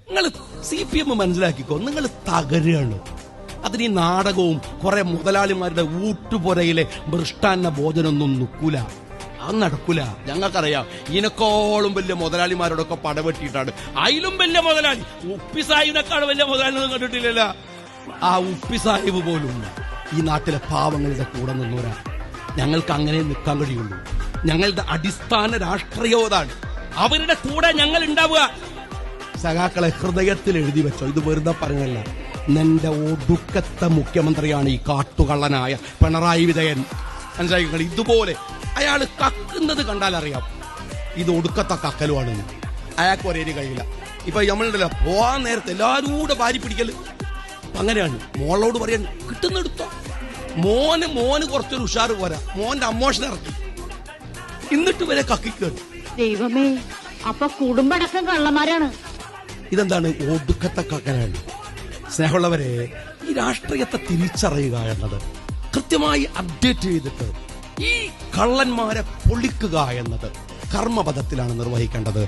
നിങ്ങൾ CPM മനസ്സിലാക്കിക്കോ, നിങ്ങൾ തകരുകയാണ്. അതിന് ഈ നാടകവും കുറെ മുതലാളിമാരുടെ ഊട്ടുപുരയിലെ മൃഷ്ടാന്ന ഭോജനമൊന്നും നിൽക്കൂല, അത് നടക്കൂല. ഞങ്ങൾക്കറിയാം, ഇതിനേക്കാളും വലിയ മുതലാളിമാരോടൊക്കെ പടവെട്ടിയിട്ടാണ്. അതിലും വലിയ മുതലാളി ഉപ്പി സാഹിബിനെക്കാൾ വലിയ മുതലാളിയൊന്നും കണ്ടിട്ടില്ലല്ല. ആ ഉപ്പി സാഹിബ് പോലും ഈ നാട്ടിലെ പാവങ്ങളുടെ കൂടെ നിന്നവരാ. ഞങ്ങൾക്ക് അങ്ങനെ നിൽക്കാൻ കഴിയുള്ളൂ. ഞങ്ങളുടെ അടിസ്ഥാന രാഷ്ട്രീയതാണ്. അവരുടെ കൂടെ ഞങ്ങൾ ഉണ്ടാവുക. സഖാക്കളെ ഹൃദയത്തിൽ എഴുതി വെച്ചോ, ഇത് വെറുതെ പറഞ്ഞല്ല. നിന്റെ ഒടുക്കത്തെ മുഖ്യമന്ത്രിയാണ് ഈ കാട്ടുകള്ളനായ പിണറായി വിജയൻ. മനസ്സിലാക്കി? ഇതുപോലെ അയാൾ കക്കുന്നത് കണ്ടാൽ അറിയാം ഇത് ഒടുക്കത്തെ കക്കലുമാണെന്ന്. അയാൾക്ക് ഒരേ കഴിയില്ല. ഇപ്പൊ നമ്മളുണ്ടല്ലോ, പോവാൻ നേരത്തെ എല്ലാവരും കൂടെ വാരി പിടിക്കല്. അങ്ങനെയാണ്. മോളോട് പറയാൻ കിട്ടുന്നെടുത്തോ. മോന് കുറച്ചൊരു ഉഷാറ് പോരാ, മോന്റെ അമ്മോഷനെ ഇറക്കി എന്നിട്ട് വരെ കക്കിക്കേറി. ദൈവമേ, അപ്പൊ കുടുംബടക്കം കള്ളന്മാരാണ്. ഇതെന്താണ്? ഒടുക്കത്തെ കക്കനാണ്. സ്നേഹമുള്ളവരെ, ഈ രാഷ്ട്രീയത്തെ തിരിച്ചറിയുക എന്നത്, കൃത്യമായി അപ്ഡേറ്റ് ചെയ്തിട്ട് ഈ കള്ളന്മാരെ പൊളിക്കുക എന്നത് കർമ്മപദത്തിലാണ് നിർവഹിക്കേണ്ടത്.